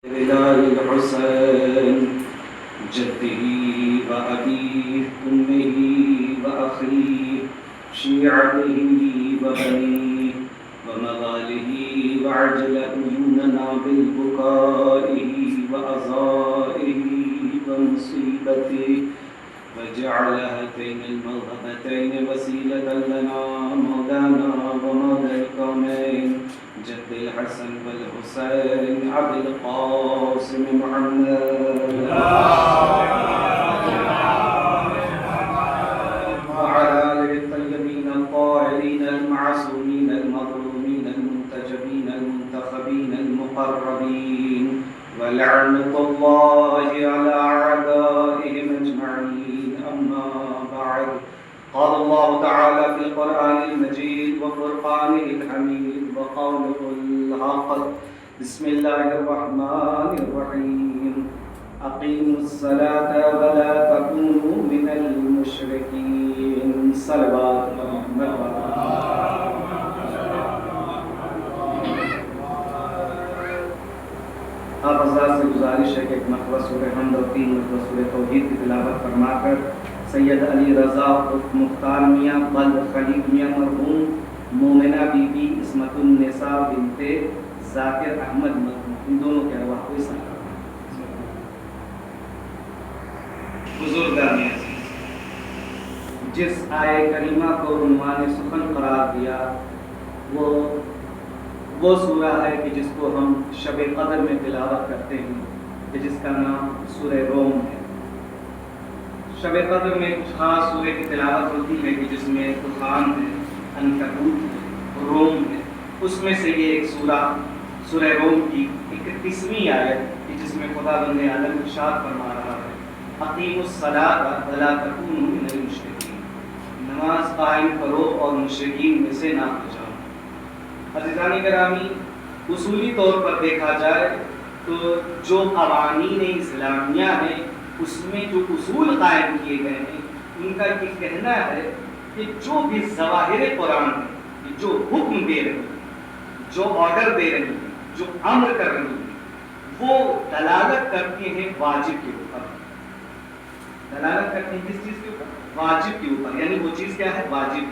الحسين جده وأبيه أمه وأخيه شيعته وبنيه ومواله وعجل أذننا بالبكائه وأزائه ومصيبته وجعل هاتين الموهبتين وسيلة لنا مولانا ومولى الكونين جد الحسن والحسين عبد القاسم محمد وعلى آله الطيبين الطاهرين المعصومين المظلومين المنتجبين المنتخبين المقربين ولعنة الله على أعدائهم أجمعين. أما بعد، قال الله تعالى في القرآن المجيد وفرقانه الحميد وقوله الحق. بسم الله الرحمن الرحيم. أقيموا الصلاة ولا تكونوا من المشركين. صلوات محمد. آپ حضرات سے گزارش ہے کہ ایک مرتبہ سورہ حمد اور 3 مرتبہ سورہ توحید کی تلاوت فرما کر سید علی رضا مختار میاں بلد خلیق میاں مرحوم مومنہ بی بی عصمت النساء بنت ذاکر احمد مرحوم ان دونوں کے ارواح کو سلام. بزرگان عزیز، جس آیہ کریمہ کو عنوان سخن قرار دیا وہ سورہ ہے کہ جس کو ہم شب قدر میں تلاوت کرتے ہیں کہ جس کا نام سورہ روم ہے. شب قدر میں کچھ خاص سورہ کی تلاوت ہوتی ہے کہ جس میں طوفان ہے، عنکبوت ہے، روم ہے. اس میں سے یہ ایک سورہ روم کی 31ویں آیت کہ جس میں خدا بند عالم ارشاد فرما رہا ہے اقیموا الصلاۃ ولا تکونوا من المشرکین. نماز قائم کرو اور مشرکین میں سے نہ ہو جاؤ. عزیزان گرامی، اصولی طور پر دیکھا جائے تو جو قوانین اسلامیہ ہیں اس میں جو اصول قائم کیے گئے ہیں ان کا یہ کہنا ہے کہ جو بھی ظواہر قرآن ہے، جو حکم دے رہی ہیں، جو آرڈر دے رہی ہیں، جو امر کر رہی ہیں، وہ دلالت کرتے ہیں واجب کے اوپر. دلالت کرتے ہیں کس چیز کے اوپر؟ واجب کے اوپر. یعنی وہ چیز کیا ہے؟ واجب.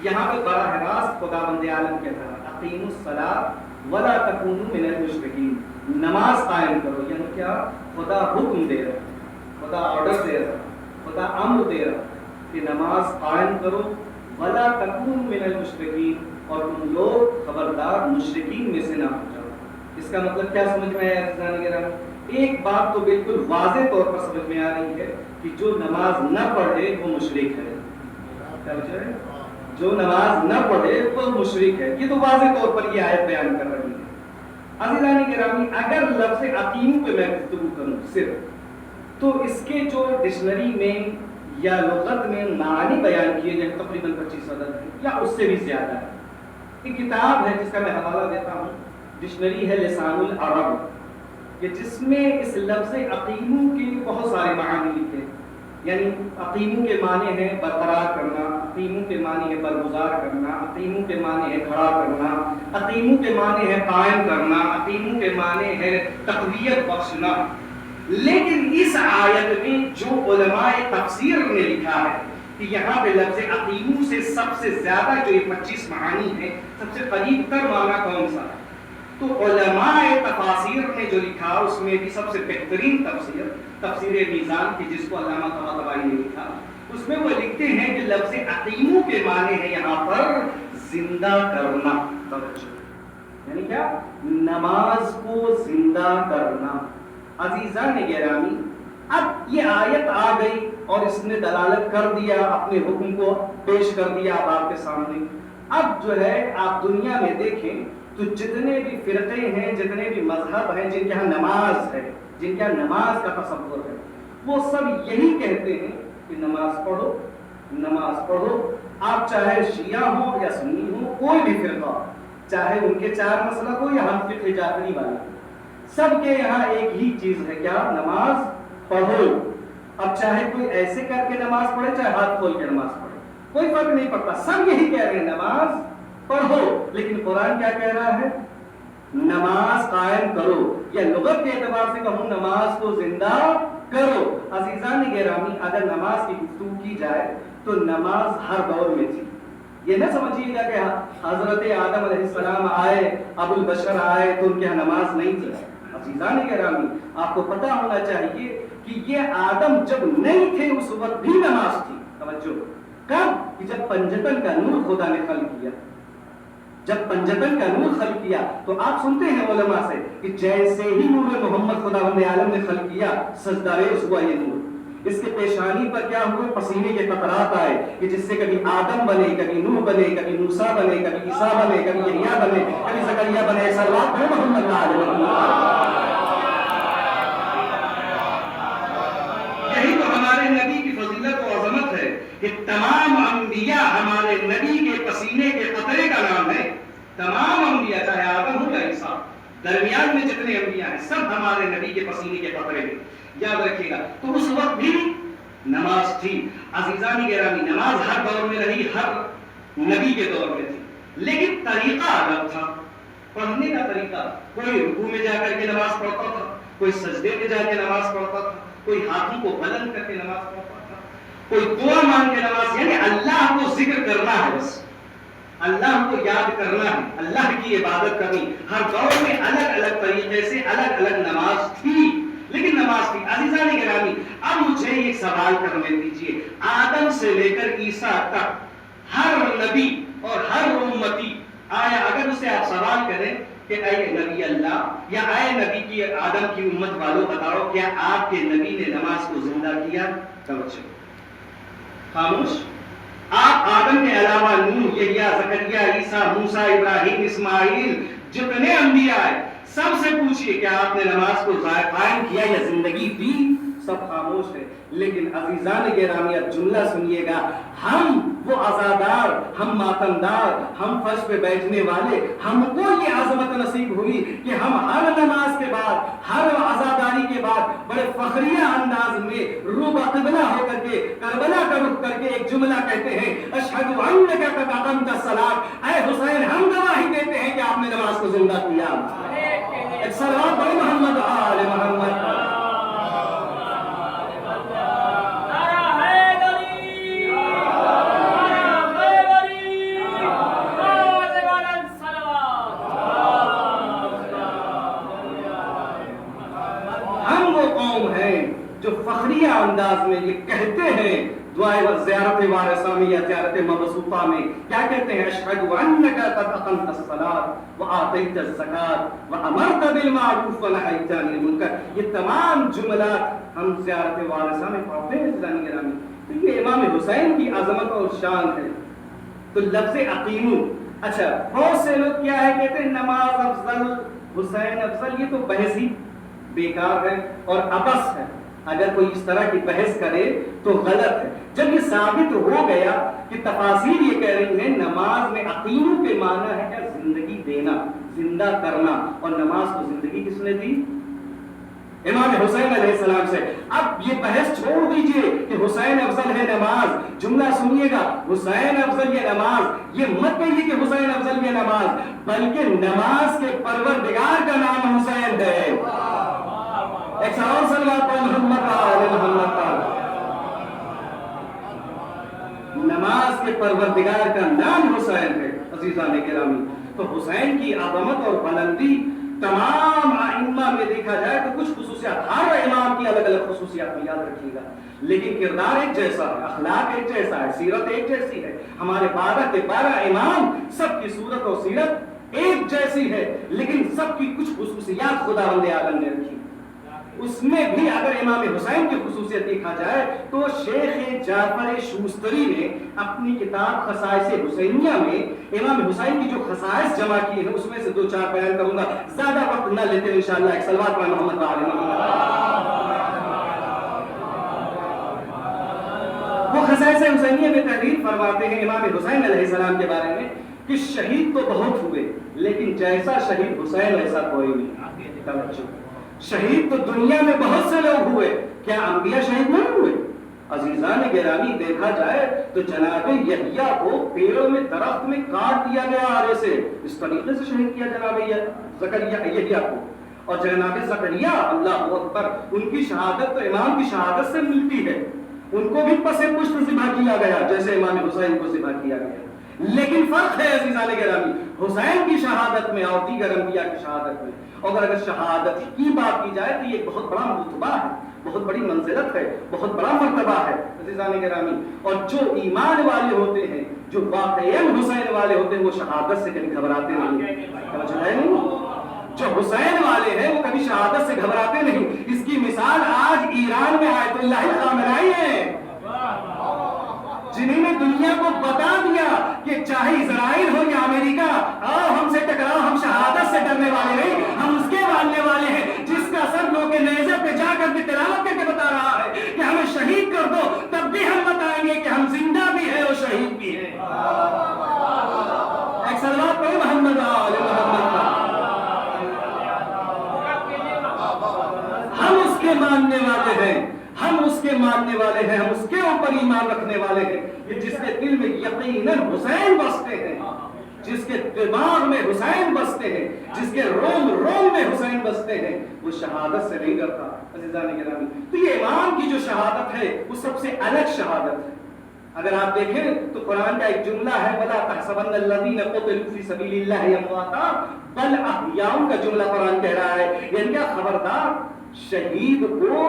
یہاں پہ براہ راست خدا بند عالم کہتا ہے اقیموا الصلاۃ ولا تکونوا من المشرکین. نماز قائم کرو. یعنی کیا؟ خدا حکم دے رہا ہے، خدا آرڈر دے رہا، خدا امر دے رہا کہ نماز قائم کرو. ولا تکونوا من المشرکین، اور تم لوگ خبردار مشرکین میں سے نہ ہو جاؤ. اس کا مطلب کیا سمجھ میں آیا عزیزان گرامی؟ ایک بات تو بالکل واضح طور پر سمجھ میں آ رہی ہے کہ جو نماز نہ پڑھے وہ مشرک ہے. جو نماز نہ پڑھے وہ مشرک ہے. یہ تو واضح طور پر یہ آیت بیان کر رہی ہے. عزیزان گرامی، اگر لفظ اقیم پہ میں گفتگو کروں صرف، تو اس کے جو ڈکشنری میں یا لغت میں معنی بیان کیے جائیں تقریباً 25 عدد ہیں یا اس سے بھی زیادہ ہے. ایک کتاب ہے جس کا میں حوالہ دیتا ہوں، ڈکشنری ہے لسان العرب، کہ جس میں اس لفظ اقیمو کے بہت سارے معنی لکھے ہیں. یعنی اقیمو کے معنی ہے برقرار کرنا، اقیمو کے معنی ہے برگزار کرنا، اقیمو کے معنی ہے کھڑا کرنا، اقیمو کے معنی ہے قائم کرنا، اقیمو کے معنی ہے تقویت بخشنا. لیکن اس آیت میں جو علماء تفسیر نے لکھا ہے کہ یہاں پہ لفظ اقیمو سے سب سے زیادہ جو یہ 25 معانی ہیں، سب سے قریب تر معنی کون سا ہے؟ تو علماء تفاسیر نے جو لکھا اس میں بھی سب سے بہترین تفسیر میزان کی جس کو علامہ طباطبائی نے لکھا، اس میں وہ لکھتے ہیں کہ لفظ اقیمو کے معنی ہے یہاں پر زندہ کرنا. یعنی کیا؟ نماز کو زندہ کرنا. عزیزان گرامی، اب یہ آیت آ گئی اور اس نے دلالت کر دیا، اپنے حکم کو پیش کر دیا اب آپ کے سامنے. اب جو ہے آپ دنیا میں دیکھیں تو جتنے بھی فرقے ہیں، جتنے بھی مذہب ہیں جن کے ہاں نماز ہے، جن کے ہاں نماز کا تصور ہے، وہ سب یہی کہتے ہیں کہ نماز پڑھو، نماز پڑھو. آپ چاہے شیعہ ہو یا سنی ہو، کوئی بھی فرقہ ہو، چاہے ان کے 4 مسلک ہو یا حنفی جعفری والے، سب کے یہاں ایک ہی چیز ہے، کیا؟ نماز پڑھو. اب چاہے کوئی ایسے کر کے نماز پڑھے، چاہے ہاتھ کھول کے نماز پڑھے، کوئی فرق نہیں پڑتا. سب یہی کہہ رہے ہیں نماز پڑھو. لیکن قرآن کیا کہہ رہا ہے؟ نماز قائم کرو، یا لغت کے اعتبار سے کہوں نماز کو زندہ کرو۔ عزیزان گرامی، اگر نماز کی گفتگو کی جائے تو نماز ہر دور میں تھی۔ یہ نہ سمجھیے گا کہ حضرت آدم علیہ السلام آئے، ابو البشر آئے تو ان کے یہاں نماز نہیں تھی۔ عزیزان گرامی، آپ کو پتہ ہونا چاہیے کہ یہ آدم جب نہیں تھے اس وقت بھی نماز تھی۔ توجہ، کب؟ کہ جب پنجتن کا نور خدا نے خلق کیا، جب پنجتن کا نور خلق کیا تو آپ سنتے ہیں علماء سے کہ جیسے ہی نور محمد خداوند عالم نے خلق کیا سجدہ ریز ہوا یہ نور، اس کے پیشانی پر کیا ہوئے؟ پسینے کے قطرات آئے کہ جس سے کبھی آدم بنے، کبھی نوح بنے، کبھی موسیٰ بنے، کبھی عیسیٰ بنے، کبھی یحییٰ بنے، کبھی زکریا بنے۔ صلوات پڑھیں محمد علیہ وسلم۔ یہی تو ہمارے نبی کی فضیلت و عظمت ہے کہ تمام انبیاء ہمارے نبی کے پسینے کے قطرے کا نام ہے۔ تمام انبیاء، چاہے آدم ہو یا عیسیٰ، درمیان میں جتنے انبیاء ہیں سب ہمارے نبی کے پسینے کے قطرے ہیں، یاد رکھیے گا۔ تو اس وقت بھی نماز تھی۔ عزیزان گرامی، نماز ہر دور میں رہی، ہر نبی کے دور میں تھی، لیکن طریقہ الگ تھا پڑھنے کا طریقہ۔ کوئی رکوع میں جا کر کے نماز پڑھتا تھا، کوئی سجدے میں جا کے نماز پڑھتا تھا، کوئی ہاتھوں کو بلند کر کے نماز پڑھتا تھا، کوئی دعا مانگ کے نماز، یعنی اللہ کو ذکر کرنا ہے، بس اللہ کو یاد کرنا ہے، اللہ کی عبادت کرنی۔ ہر دور میں الگ الگ طریقے سے الگ الگ نماز تھی، لیکن نماز تھی۔ عزیزان گرامی، اب مجھے ایک سوال کرنے دیجئے، آدم سے لے کر عیسیٰ تک ہر نبی اور ہر امتی آیا، اگر اسے آپ سوال کریں کہ اے نبی اللہ یا اے نبی کی آدم کی امت والوں بتاؤ کیا آپ کے نبی نے نماز کو زندہ کیا؟ توجہ، خاموش۔ آپ آدم کے علاوہ نوح، یحییٰ، زکریا، عیسیٰ، موسیٰ، ابراہیم، اسماعیل، جتنے انبیاء ہیں سب سے پوچھئے کہ آپ نے نماز کو قائم کیا یا زندگی دی؟ سب خاموش ہے۔ لیکن عزیزان گرامی، اب جملہ سنیے گا، ہم وہ عزادار، ہم ماتمدار، ہم فرش پہ بیٹھنے والے، ہم کو یہ عظمت نصیب ہوئی کہ ہم ہر نماز کے بعد، ہر عزاداری کے بعد بڑے فخریہ انداز میں روبہ قبلہ ہو کر کے کربلا کا رخ کر کے ایک جملہ کہتے ہیں، اشہد انک قد اقمت الصلاۃ، اے حسین ہم گواہی دیتے ہیں کہ آپ نے نماز کو زندہ کیا۔ ایک صلوات پڑھیں محمد آل محمد۔ جو فخریہ انداز میں یہ کہتے ہیں دعائے زیارت وارثہ میں یا زیارت مبسوطہ میں، کیا کہتے ہیں؟ اشہد انک قد اقمت الصلاۃ وآتیت الزکاۃ وامرت بالمعروف ونہیت عن المنکر۔ یہ تمام جملات ہم زیارت وارثہ میں پڑھتے ہیں عزیزان گرامی۔ تو یہ امام حسین کی عظمت اور شان ہے۔ تو لفظ اقیمو، اچھا بہت سے لوگ کیا ہے کہتے ہیں نماز افضل، حسین افضل، یہ تو بحث ہی بیکار ہے اور ابس ہے۔ اگر کوئی اس طرح کی بحث کرے تو غلط ہے۔ جب یہ ثابت ہو گیا کہ تفاسیر یہ کہہ رہی ہیں نماز میں اقیمو کے معنی ہے کیا؟ زندگی دینا، زندہ کرنا، اور نماز کو زندگی کس نے دی؟ امام حسین علیہ السلام سے۔ اب یہ بحث چھوڑ دیجئے کہ حسین افضل ہے نماز، جملہ سنیے گا، حسین افضل یہ نماز، یہ مت کہیے کہ حسین افضل یہ نماز، بلکہ نماز کے پروردگار کا نام حسین ہے۔ ایک سلام صلوات پر محمد آل محمد۔ نماز کے پروردگار کا نام حسین ہے عزیزان گرامی۔ تو حسین کی عظمت اور بلندی تمام ائمہ میں دیکھا جائے تو کچھ خصوصیات، ہر امام کی الگ الگ خصوصیات میں یاد رکھیے گا، لیکن کردار ایک جیسا ہے، اخلاق ایک جیسا ہے، سیرت ایک جیسی ہے۔ ہمارے 12 کے 12 امام، سب کی صورت اور سیرت ایک جیسی ہے، لیکن سب کی کچھ خصوصیات خداوند عالم نے رکھی۔ اس میں بھی اگر امام حسین کی خصوصیت دیکھا جائے تو شیخ جعفر شوستری نے اپنی کتاب خصائص حسینیہ میں امام حسین کی جو خصائص جمع کی ہیں اس میں سے 2-4 بیان کروں گا، زیادہ وقت نہ لیتے ہیں انشاءاللہ۔ ایک صلوات پر محمد علیہ محمد۔ وہ خصائص حسینیہ میں تحریر فرماتے ہیں امام حسین علیہ السلام کے بارے میں کہ شہید تو بہت ہوئے لیکن جیسا شہید حسین ایسا کوئی نہیں۔ توجہ، شہید تو دنیا میں بہت سے لوگ ہوئے، کیا انبیاء شہید نہیں ہوئے؟ عزیزان گرامی دیکھا جائے تو جناب یحییٰ کو پیڑ میں درخت میں کاٹ دیا گیا آرے سے، اس طریقے سے شہید کیا جناب یحییٰ کو. اور جناب زکریا اللہ اکبر، ان کی شہادت تو امام کی شہادت سے ملتی ہے، ان کو بھی پس پشت ذبح کیا گیا جیسے امام حسین کو ذبح کیا گیا. لیکن فرق ہے عزیزان گرامی حسین کی شہادت میں اور دیگر انبیاء کی شہادت میں. اور اگر شہادت کی بات کی جائے تو یہ بہت بڑا رتبہ ہے، بہت بڑی منزلت ہے، بہت بڑا مرتبہ ہے عزیزان گرامی. اور جو ایمان والے ہوتے ہیں، جو واقعی حسین والے ہوتے ہیں، وہ شہادت سے کبھی گھبراتے نہیں. سمجھ رہے نہیں؟ جو حسین والے ہیں وہ کبھی شہادت سے گھبراتے نہیں. اس کی مثال آج ایران میں آیت اللہ خامنائی ہے، جنہوں نے دنیا کو بتا دیا کہ چاہے اسرائیل ہو یا امریکہ، آؤ ہم سے ٹکراؤ، ہم شہادت سے ڈرنے والے نہیں، ہم اس کے ماننے والے ہیں جس کا سر لوگ کے نیزے پہ جا کر کے تلاوت کر کے بتا رہا ہے کہ ہمیں شہید کر دو، تب بھی ہم بتائیں گے کہ ہم زندہ بھی ہیں اور شہید بھی ہیں. ایک صلوات پڑھو محمد آل محمد. ہم اس کے ماننے والے ہیں، ہم اس کے ماننے والے ہیں، ہم اس کے اوپر ایمان رکھنے والے ہیں. یہ جس کے دل میں یقیناً حسین بستے ہیں، جس کے دماغ میں حسین بستے ہیں، جس کے روم روم میں حسین بستے ہیں، وہ شہادت سے نہیں ڈرتا عزیزان گرامی. تو یہ امام کی جو شہادت ہے وہ سب سے الگ شہادت ہے. اگر آپ دیکھیں تو قرآن کا ایک جملہ ہے وَلَا تَحْسَبَنَّ الَّذِينَ قُتِلُوا فِي سَبِيلِ اللَّهِ أَمْوَاتًا بَلْ أَحْيَاءٌ کا جملہ قرآن کہہ رہا ہے. یعنی کیا خبردار شہید کو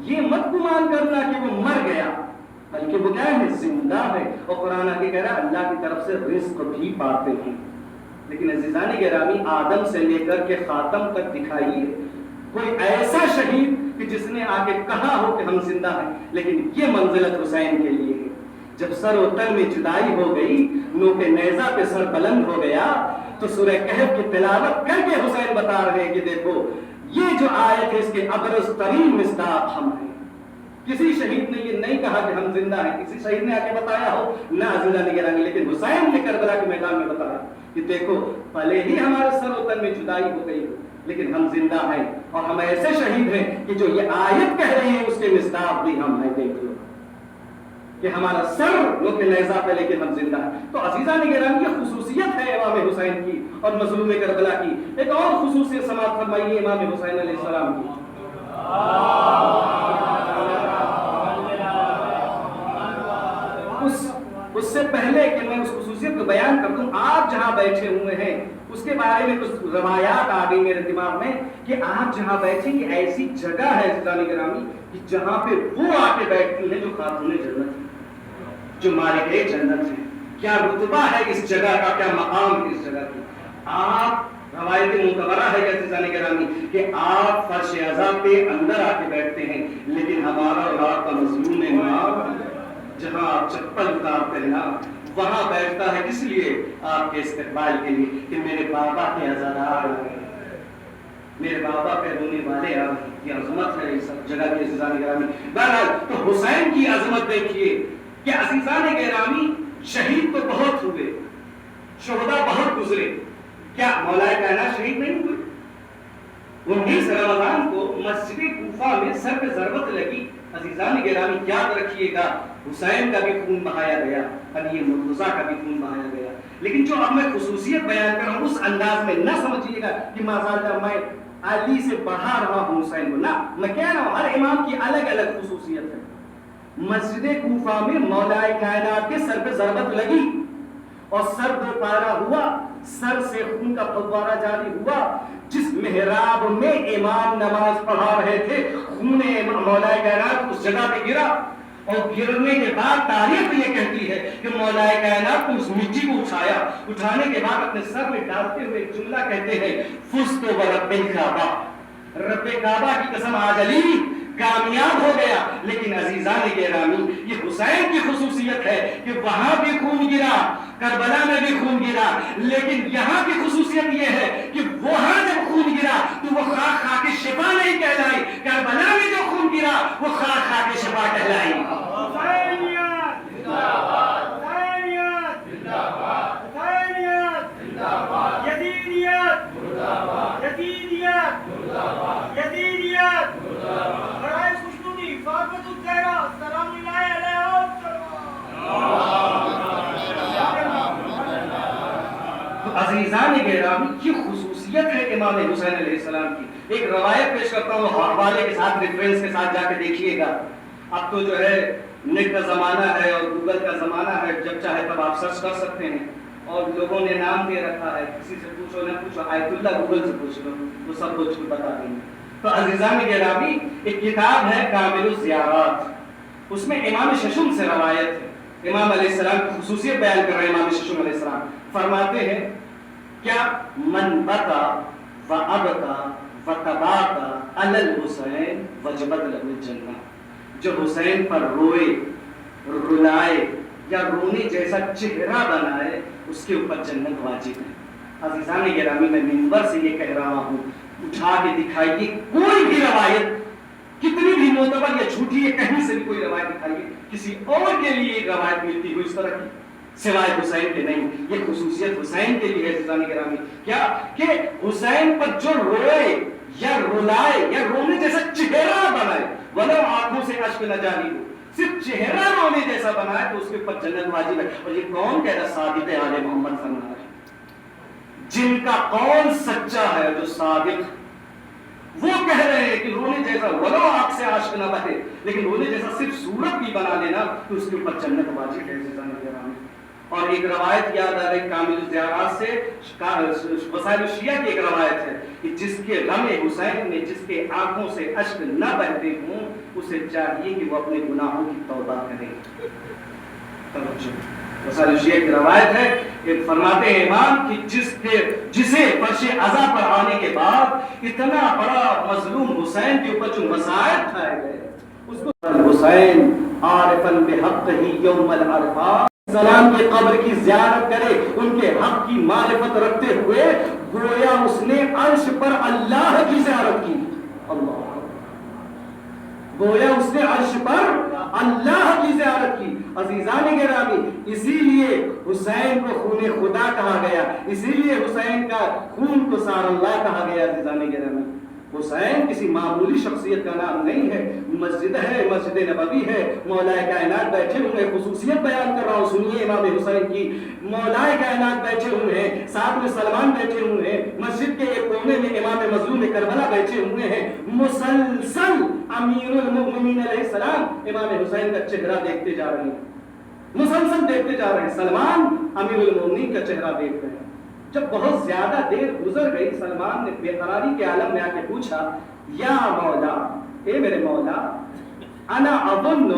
یہ مت گمان کرنا کہ وہ مر گیا، بلکہ وہ کیا ہے زندہ ہے. اور قرآن آگے کہہ رہا ہے اللہ کی طرف سے رزق بھی پاتے ہیں. لیکن عزیزان گرامی آدم سے لے کر کے خاتم تک دکھائیے کوئی ایسا شہید کہ جس نے آ کے کہا ہو کہ ہم زندہ ہیں. لیکن یہ منزلت حسین کے لیے ہے. جب سر و تن میں جدائی ہو گئی، نوک نیزہ پہ سر بلند ہو گیا، تو سورہ کہف کی تلاوت کر کے حسین بتا رہے ہیں کہ دیکھو یہ جو آیت ہے اس کے ابرز ترین مصداق ہم ہیں. کسی شہید نے یہ نہیں کہا کہ ہم زندہ ہیں، کسی شہید نے آ کے بتایا ہو نہ عزیزان گرامی، لیکن حسین نے کربلا کے میدان میں بتایا کہ دیکھو بھلے ہی ہمارے سر و تن میں جدائی ہو گئی لیکن ہم زندہ ہیں، اور ہم ایسے شہید ہیں کہ جو یہ آیت کہہ رہی ہے اس کے مصداق بھی ہم ہیں. دیکھ لو کہ ہمارا سر نوک نیزہ پہ لیکن ہم زندہ ہیں. تو عزیزان گرامی یہ خصوصیت ہے امام حسین کی اور مظلوم کربلا کی. ایک اور خصوصیت سماعت فرمائیے امام حسین علیہ السلام کی. اس سے پہلے کہ میں اس خصوصیت کو بیان کر دوں، آپ جہاں بیٹھے ہوئے ہیں اس کے بارے میں کچھ روایات آ گئی میرے دماغ میں کہ آپ جہاں بیٹھے یہ ایسی جگہ ہے عزیزان گرامی کہ جہاں پہ وہ آ کے بیٹھتی ہیں جو خاتون جنت ہے، جو مالک جنت ہے. کیا رتبہ ہے اس جگہ کا، کیا مقام ہے اس جگہ کی. آپ روایت معتبرہ ہے عزیزان گرامی کہ آپ فرش عزا پہ اندر آ کے بیٹھتے ہیں، لیکن ہمارا اور آپ کا مظلوم ماں جہاں آپ چپل اتارتے ہیں وہاں بیٹھتا ہے. کس لیے؟ آپ کے استقبال کے لیے کہ میرے بابا کے عزادار آ گئے، میرے بابا پہ رونے والے آ گئے. یہ عظمت ہے اس جگہ کی عزیزان گرامی. بہرحال تو حسین کی عظمت دیکھیے کہ عزیزان گرامی شہید تو بہت ہوئے، شہداء بہت گزرے، کیا مولا کائنات شہید نہیں ہوئے؟ 19 رمضان کو مسجد کوفہ میں سر پہ ضربت لگی. عزیزان گرامی یاد رکھیے گا حسین کا بھی خون بہایا گیا، علی مرتضیٰ کا بھی خون بہایا گیا. لیکن جو اب میں خصوصیت بیان کر رہا ہوں اس انداز میں نہ سمجھیے گا کہ مازالہ میں علی سے بڑھا رہا ہوں حسین کو، نہ، میں کہہ رہا ہوں ہر امام کی الگ الگ خصوصیت ہے. مسجد کوفہ میں مولا کائنات کے سر پہ ضربت لگی اور سر دو پارہ ہوا، سر سے خون کا فوارہ جاری ہوا. جس محراب میں امام نماز پڑھا رہے تھے خون مولا کائنات اس جگہ پہ گرا، اور گرنے کے بعد تاریخ یہ کہتی ہے کہ مولا کائنات نے اس مٹی کو اٹھایا، اٹھانے کے بعد اپنے سر میں ڈالتے ہوئے ایک جملہ کہتے ہیں فزت برب کعبہ، رب کعبہ کی قسم آج علی کامیاب ہو گیا. لیکن عزیزان گرامی یہ حسین کی خصوصیت ہے کہ وہاں بھی خون گرا، کربلا میں بھی خون گرا، لیکن یہاں کی خصوصیت یہ ہے کہ وہاں جب خون گرا تو وہ خاک خا کے شفا نہیں کہلائی، کربلا میں جو خون گرا وہ خاک خا کے شفا کہلائی. سلام اللہ عزیزان گرامی یہ خصوصیت ہے امام حسین علیہ السلام کی. ایک روایت پیش کرتا ہوں حوالے کے ساتھ, ریفرنس کے ساتھ جا کے دیکھیے گا. اب تو جو ہے نیٹ کا زمانہ ہے اور گوگل کا زمانہ ہے, جب چاہے تب آپ سرچ کر سکتے ہیں, اور لوگوں نے نام دے رکھا ہے, کسی سے پوچھو نہ پوچھو, آیت اللہ گوگل سے پوچھ لو, وہ سب کچھ بتا دیں گے. تو عزیزان گرامی ایک کتاب ہے کامل الزیارات, اس میں امام ششم سے روایت ہے. امام علیہ السلام کی خصوصیت بیان کر رہے ہیں امام ششم علیہ السلام. فرماتے ہیں کیا من بکا و ابکا و تباکا علی الحسین وجبت له الجنہ, جو حسین پر روئے, رلائے یا رونے جیسا چہرہ بنائے, اس کے اوپر جنت واجب ہے. عزیزان گرامی میں منبر سے یہ کہہ رہا ہوں, اٹھا کے دکھائیے کوئی بھی روایت, کتنی بھی معتبر یا جھوٹی ہے, کہیں سے بھی کوئی روایت دکھائیے کسی اور کے لیے ایک روایت ملتی ہو اس طرح کی, سوائے حسین کے نہیں. یہ خصوصیت حسین کے لیے ہے عزیزان گرامی. کیا کہ حسین پر جو روئے یا رلائے یا رونے جیسا چہرہ بنائے, ولو آنکھوں سے اشک نہ جاری ہو, صرف چہرہ رونے جیسا بنائے, تو اس کے اوپر جنت واجب ہے. اور یہ کون کہہ رہا؟ صادق آل محمد صلی اللہ علیہ وسلم, جن کا قول سچا ہے, جو صادق, وہ کہہ رہے ہیں کہ رونے جیسا ولو آنکھ سے عاشق نہ بہے, لیکن رونے جیسا صرف صورت بھی بنا لینا تو اس کے اوپر جنت واجب ہے عزیزان گرامی. اور ایک روایت یاد آ رہی کامل الزیارات سے, وسائل الشیعہ کی ایک روایت ہے کہ جس کے غم حسین میں جس کے آنکھوں سے اشک نہ بہتے ہوں, اسے چاہیے کہ وہ اپنے گناہوں کی توبہ کرے. وسائل الشیعہ کی روایت ہے کہ فرماتے ہیں امام کہ جسے فرش عزا پر آنے کے بعد اتنا بڑا مظلوم حسین کے اوپر جو مصائب اٹھائے گئے, اس کو حسین عارفاً بحق ہی یوم العرفات سلام کے قبر کی زیارت کرے, ان کے حق کی معرفت رکھتے ہوئے, گویا اس نے عرش پر اللہ کی زیارت کی. اللہ, گویا اس نے عرش پر اللہ کی زیارت کی. عزیزان گرامی, اسی لیے حسین کو خون خدا کہا گیا, اسی لیے حسین کا خون کو سار اللہ کہا گیا. عزیزان گرامی, حسین کسی معمولی شخصیت کا نام نہیں ہے, مسجد ہے, مسجد نبوی ہے, مولا کائنات بیٹھے ہوئے ہیں. خصوصیت بیان کر رہا ہوں, سنیے امام حسین کی. مولا کائنات بیٹھے ہوئے ہیں, ساتھ میں سلمان بیٹھے ہوئے ہیں, مسجد کے ایک کونے میں امام مظلوم کربلا بیٹھے ہوئے ہیں. مسلسل امیر المؤمنین علیہ السلام امام حسین کا چہرہ دیکھتے جا رہے ہیں, مسلسل دیکھتے جا رہے ہیں. سلمان امیر المؤمنین کا چہرہ دیکھ رہے ہیں. جب بہت زیادہ دیر گزر گئی, سلمان نے بے قراری کے عالم میں آ کے پوچھا, یا مولا, اے میرے مولا, انا اظن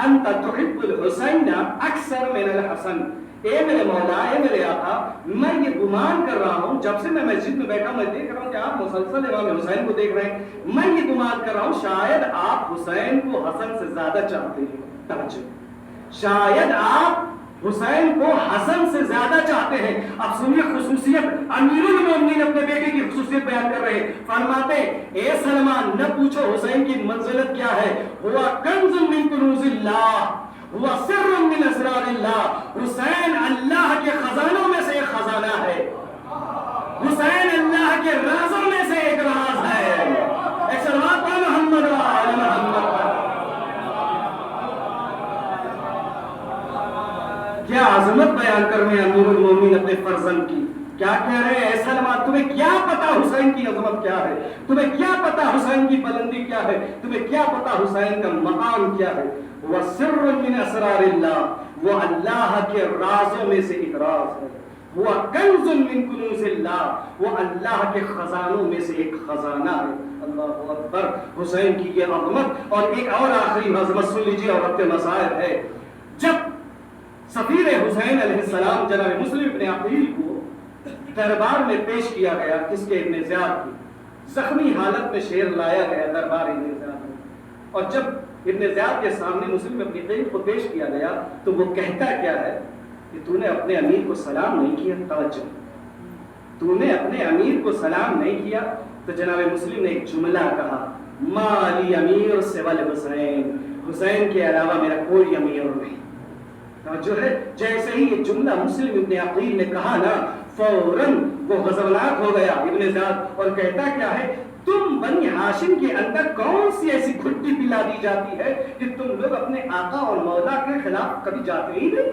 انت تحب الحسین اکثر من الحسن, اے میرے مولا, اے میرے آقا, میں یہ گمان کر رہا ہوں, جب سے میں مسجد میں بیٹھا میں دیکھ رہا ہوں کہ آپ مسلسل امام حسین کو دیکھ رہے ہیں, میں یہ گمان کر رہا ہوں شاید آپ حسین کو حسن سے زیادہ چاہتے ہیں. تعجب, شاید آپ حسین کو حسن سے زیادہ چاہتے ہیں. اب سنیے خصوصیت, امیر المومنین اپنے بیٹے کی خصوصیت بیان کر رہے ہیں. فرماتے اے سلمان, نہ پوچھو حسین کی منزلت کیا ہے, ہوا کنز من کنوز اللہ, ہوا سر من اسرار اللہ. حسین اللہ کے خزانوں میں سے ایک خزانہ ہے, حسین اللہ کے رازوں میں سے ایک راز ہے. ایک سلوات پڑھو محمد و آل محمد. کیا عظمت بیان کر رہے ہیں امیر المومنین اپنے فرزند کی. کیا کہہ رہے ہیں, اے سلمان, تمہیں کیا پتا حسین کی عظمت کیا ہے, تمہیں کیا پتا حسین کی بلندی کیا ہے, تمہیں کیا پتا حسین کا مقام کیا ہے. وہ سر من اسرار اللہ, وہ اللہ کے رازوں میں سے ایک راز ہے. وہ کنز من کنوز اللہ, وہ اللہ کے خزانوں میں سے ایک خزانہ ہے. اللہ اکبر. حسین کی یہ عظمت. اور ایک اور آخری عظمت سن لیجیے, اور وقت مسائل ہے. جب سفیر حسین علیہ السلام جناب مسلم ابن عقیل کو دربار میں پیش کیا گیا, کس کے, ابن زیاد کی, زخمی حالت میں شیر لایا گیا دربار ابن زیاد میں, اور جب ابن زیاد کے سامنے مسلم ابن عقیل کو پیش کیا گیا تو وہ کہتا کیا ہے کہ تو نے اپنے امیر کو سلام نہیں کیا. توجہ, تو نے اپنے امیر کو سلام نہیں کیا. تو جناب مسلم نے ایک جملہ کہا, مالی امیر سوى الحسین, حسین کے علاوہ میرا کوئی امیر نہیں. جو ہے جیسے ہی یہ جملہ مسلم ابن عقیل نے کہا نا, فوراً وہ غضبناک ہو گیا ابن زیاد, اور کہتا کیا ہے, تم بنی ہاشم کے اندر کون سی ایسی گھٹی پلا دی جاتی ہے کہ تم لوگ اپنے آقا اور مولا کے خلاف کبھی جاتے ہی نہیں.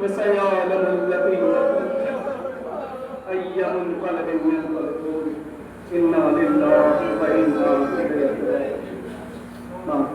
وسيعلم الذين أي منقلب ينقلبون إنا لله وإنا إليه راجعون.